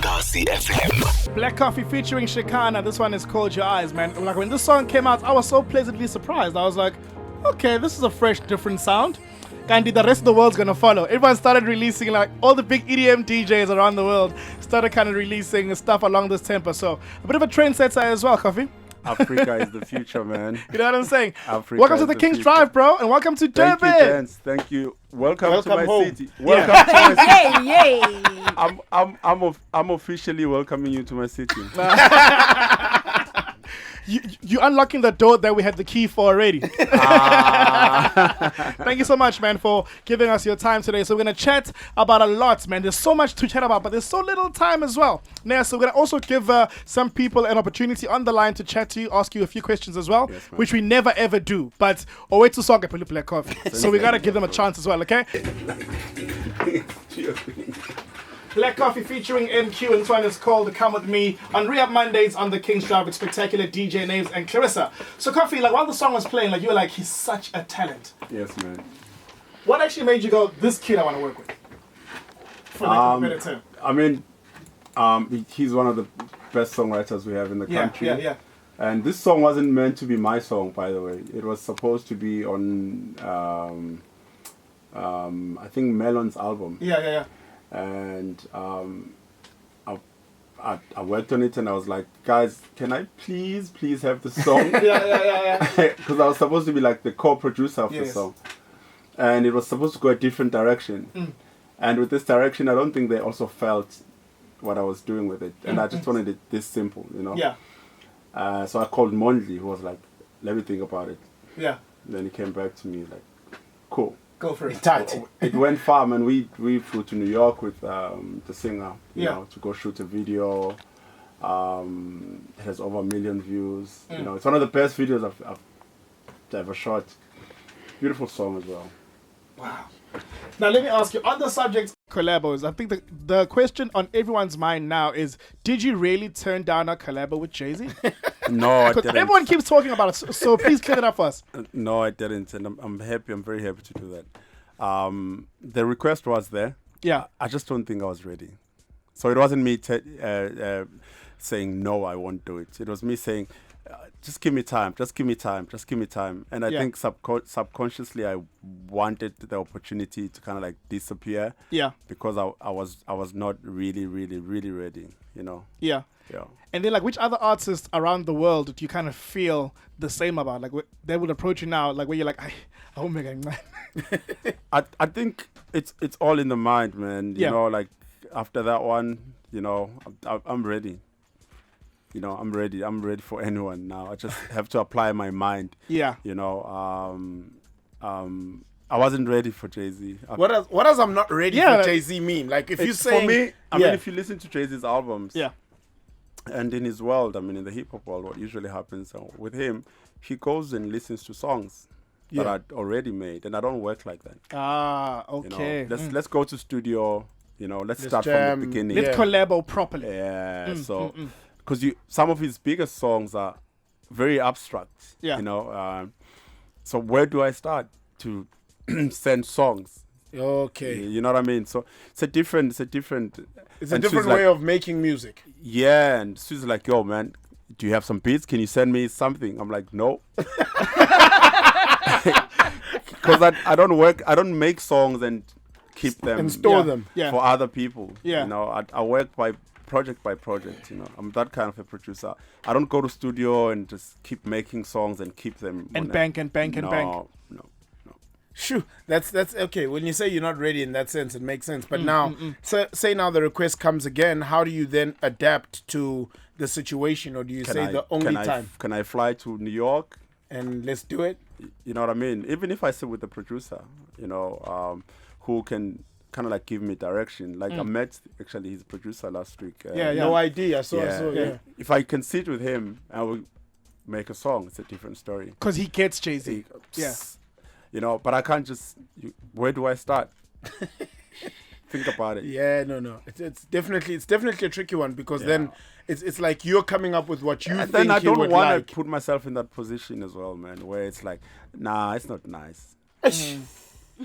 Gagasi FM. Black Coffee featuring Shikana. This one is called Your Eyes, man. Like when this song came out, I was so pleasantly surprised. I was like, okay, this is a fresh, different sound. And the rest of the world's gonna follow. Everyone started releasing, like all the big EDM DJs around the world started kind of releasing stuff along this tempo. So a bit of a trendsetter as well, Coffee. Africa is the future, man. You know what I'm saying? Africa welcome to is the King's future. Drive, bro, and welcome to Thank Durban. you, gents. Thank you. Welcome to my home. city. Welcome to my city. Yay! I'm officially welcoming you to my city. You unlocking the door that we had the key for already. Thank you so much, man, for giving us your time today. So we're going to chat about a lot, man. There's so much to chat about, but there's so little time as well. Now, so we're going to also give some people an opportunity on the line to chat to you, ask you a few questions as well, Yes, which we never ever do. But wait to song Black Coffee. So we got to give them a chance as well, okay? Black Coffee featuring MQ, and this one is called Come With Me on Re-Up Mondays on the King's Drive with spectacular DJ names and Clarissa. So Coffee, like while the song was playing, like you were like, he's such a talent. Yes, man. What actually made you go, this kid I want to work with? For like a better term. I mean, he's one of the best songwriters we have in the country. Yeah. And this song wasn't meant to be my song, by the way. It was supposed to be on, I think, Melon's album. Yeah. And I worked on it, and I was like, guys, can I please have the song? Yeah. Because I was supposed to be like the co-producer of the Yes. song, and it was supposed to go a different direction. And with this direction, I don't think they also felt what I was doing with it, and I just wanted it this simple, you know. Yeah. So I called Mondli, who was like, let me think about it. Yeah. And then he came back to me like, cool. Go for it. Tight. It went far, man. We flew to New York with the singer, you Yeah. know, to go shoot a video. It has over 1 million views. You know, it's one of the best videos I've ever shot. Beautiful song as well. Wow. Now let me ask you, on the subject collabos, I think the question on everyone's mind now is, did you really turn down a collabo with Jay-Z? No, I Because didn't. everyone keeps talking about it, so please clear it up for us. No, I didn't, and I'm happy. I'm very happy to do that. The request was there. Yeah. I just don't think I was ready. So it wasn't me saying no, I won't do it. It was me saying, just give me time, just give me time. And I think subconsciously I wanted the opportunity to kind of like disappear. Yeah. Because I was not really ready, you know. Yeah. Yeah. And then, like, which other artists around the world do you kind of feel the same about? Like, they would approach you now, like, where you're like, oh my God, man. I think it's all in the mind, man. You Yeah. know, like after that one, you know, I'm ready. You know, I'm ready. I'm ready for anyone now. I just have to apply my mind. Yeah. You know, I wasn't ready for Jay-Z. What does I'm not ready Yeah, for Jay-Z mean? Like if you It's say for me, I Yeah. mean, if you listen to Jay-Z's albums, Yeah. and in his world, I mean, in the hip hop world, what usually happens with him, he goes and listens to songs that Yeah. are already made, and I don't work like that. Ah, You okay. know, let's go to studio. You know, let's start jam. from the beginning. Let's collabo properly. Yeah, so because some of his biggest songs are very abstract. Yeah. You know, so where do I start to send songs? Okay. You know what I mean? So it's a different. It's a and different Sue's way like, of making music. Yeah, and Sue's like, yo, man, do you have some beats? Can you send me something? I'm like, no. Because I don't make songs and keep them And store Yeah. them. Yeah. for other people. Yeah. You know, I work by project, you know. I'm that kind of a producer. I don't go to studio and just keep making songs and keep them And on bank and bank and bank. No. Shoo, that's okay. When you say you're not ready in that sense, it makes sense. But now, say now the request comes again. How do you then adapt to the situation, or do you say the only time Can I fly to New York? and let's do it? You know what I mean? Even if I sit with the producer, you know, who can kind of like give me direction. Like I met actually his producer last week. Yeah. No idea. I saw. Yeah. If I can sit with him and we make a song, it's a different story. Because he gets Jay-Z. Yeah. You know, but I can't just. Where do I start? Think about it. Yeah, no. It's definitely a tricky one because then it's like you're coming up with what you And think then I he don't would want like. to put myself in that position as well, man. Where it's like, nah, it's not nice.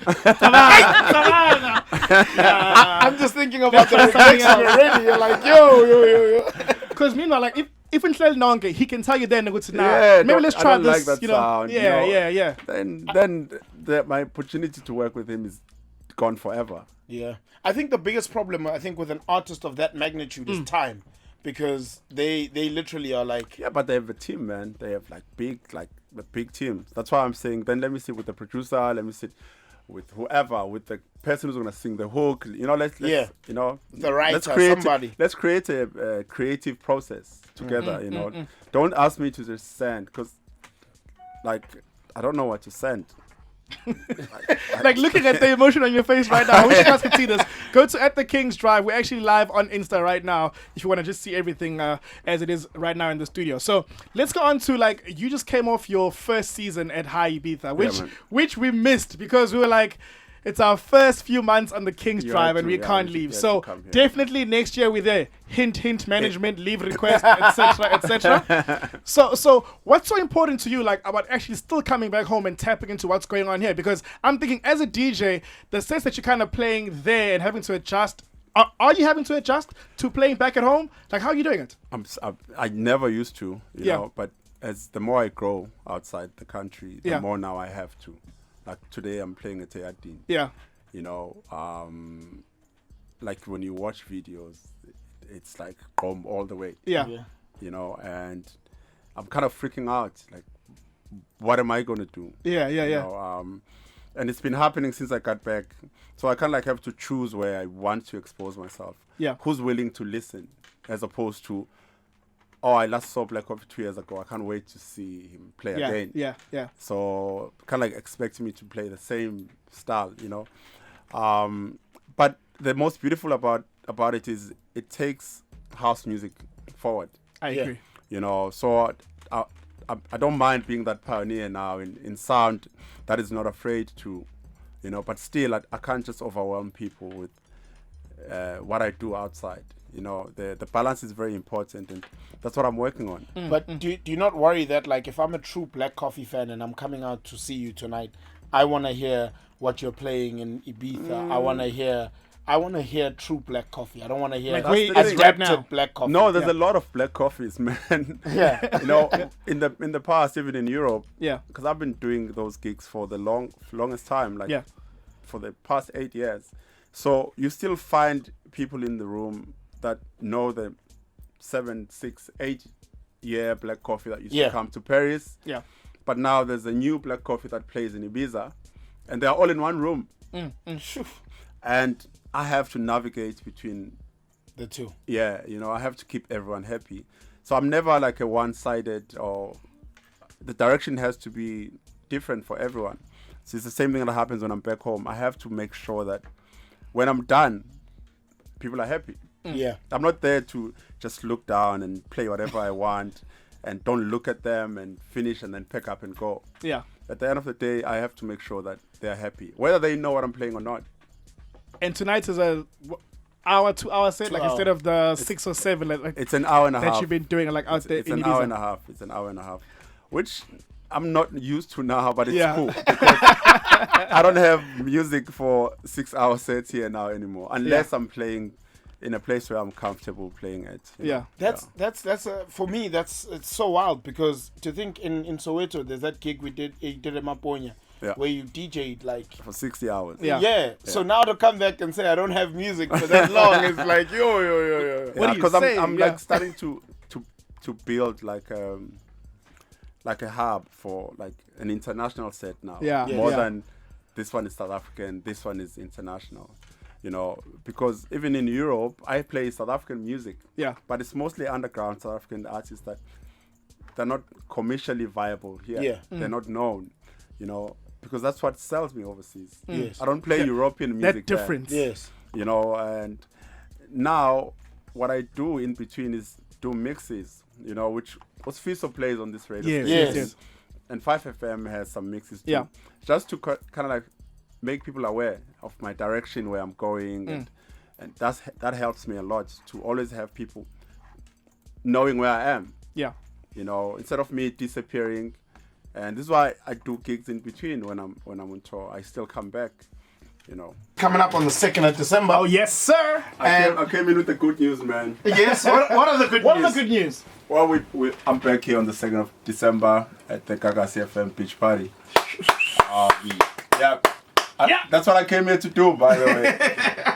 I'm just thinking about the reflection already. You're like, yo. Because meanwhile, like if in Nonke, he can tell you then good to now. Yeah, Maybe let's try this. Like that you know, sound, yeah. Then my opportunity to work with him is gone forever. Yeah, I think the biggest problem with an artist of that magnitude is time, because they literally are like, but they have a team, man. They have the big teams. That's why I'm saying, then let me sit with the producer, let me sit with whoever, with the person who's gonna sing the hook. Let's the writer, somebody. Let's create a creative process together. Don't ask me to just send, because I don't know what to send. Like looking at the emotion on your face right now. I wish you guys could see this. Go to @theking's_drive. We're actually live on Insta right now if you want to just see everything as it is right now in the studio. So let's go on to you just came off your first season at High Ibiza, which we missed because we were like, it's our first few months on the King's Drive and we can't leave. So definitely next year we're there. Hint, management, leave request, etc. So what's so important to you about actually still coming back home and tapping into what's going on here? Because I'm thinking as a DJ, the sense that you're kind of playing there and having to adjust, are you having to adjust to playing back at home? How are you doing it? I never used to, you know, but as the more I grow outside the country, the more now I have to. Like today, I'm playing at Teadin. Yeah. When you watch videos, it's like Chrome all the way. Yeah. And I'm kind of freaking out. Like, what am I going to do? Yeah. And it's been happening since I got back. So I kind of have to choose where I want to expose myself. Yeah. Who's willing to listen, as opposed to, I last saw Black Coffee 2 years ago. I can't wait to see him play again. Yeah. So kind of expecting me to play the same style, But the most beautiful about it is it takes house music forward. I agree. So I don't mind being that pioneer now in sound that is not afraid to, but still I can't just overwhelm people with what I do outside. The balance is very important, and that's what I'm working on. But do you not worry that if I'm a true Black Coffee fan and I'm coming out to see you tonight, I want to hear what you're playing in Ibiza. I want to hear true Black Coffee. I don't want to hear adapted Black Coffee. No, there's a lot of Black Coffees, man. Yeah. In the past, even in Europe. Yeah. Because I've been doing those gigs for the longest time, for the past 8 years. So you still find people in the room that know the 7, 6, 8 year Black Coffee that used to come to Paris. Yeah. But now there's a new Black Coffee that plays in Ibiza, and they're all in one room. And I have to navigate between the two. Yeah, I have to keep everyone happy. So I'm never like a one-sided, or the direction has to be different for everyone. So it's the same thing that happens when I'm back home. I have to make sure that when I'm done, people are happy. Yeah. I'm not there to just look down and play whatever I want and don't look at them and finish and then pick up and go. Yeah. At the end of the day, I have to make sure that they're happy, whether they know what I'm playing or not. And tonight is a 2-hour set, instead of the 6 or 7. It's an hour and a half. That you've been doing out there. It's an hour and a half. It's an hour and a half, which I'm not used to now, but it's cool. I don't have music for 6-hour sets here now anymore, unless I'm playing in a place where I'm comfortable playing it. That's for me. It's so wild, because to think in Soweto, there's that gig we did in Maponya, where you DJ'd for 60 hours. Yeah. So now to come back and say I don't have music for that long, it's like yo. What do you say? I'm starting to build like a hub for an international set now. More than this one is South African, this one is international. Because even in Europe, I play South African music. Yeah. But it's mostly underground South African artists that they're not commercially viable here. Yeah. They're not known, because that's what sells me overseas. Yes. I don't play European music. That difference. Yes. And now what I do in between is do mixes, which Fiso plays on this radio. Yes. And 5FM has some mixes too. Yeah. Just to kind of make people aware of my direction, where I'm going, and that helps me a lot to always have people knowing where I am. Yeah. Instead of me disappearing, And this is why I do gigs in between when I'm on tour. I still come back, you know. Coming up on the 2nd of December. Oh, yes, sir. I came in with the good news, man. Yes. What are the good news? What are the good news? Well, I'm back here on the 2nd of December at the Gagasi FM beach party. Yeah. That's what I came here to do, by the way.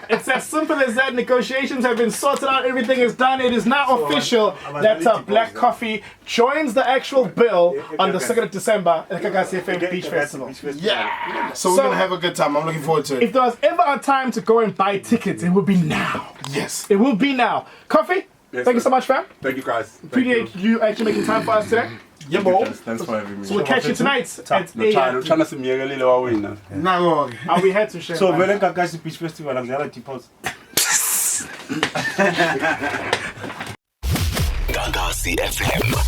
It's as simple as that. Negotiations have been sorted out. Everything is done. It is now official that Black Coffee joins the actual bill on the 2nd of December at the Gagasi FM Beach Festival. Yeah. So we're going to have a good time. I'm looking forward to it. If there was ever a time to go and buy tickets, it would be now. Yes. It will be now. Coffee, thank you so much, fam. Thank you, guys. Appreciate you actually making time for us today. Yeah, bro. Thanks for having me. So we'll catch you tonight at I'm trying to see me a little win. No. Are we here to share? So, when Gagasi Beach Festival, I'm the other deposit. Gagasi FM.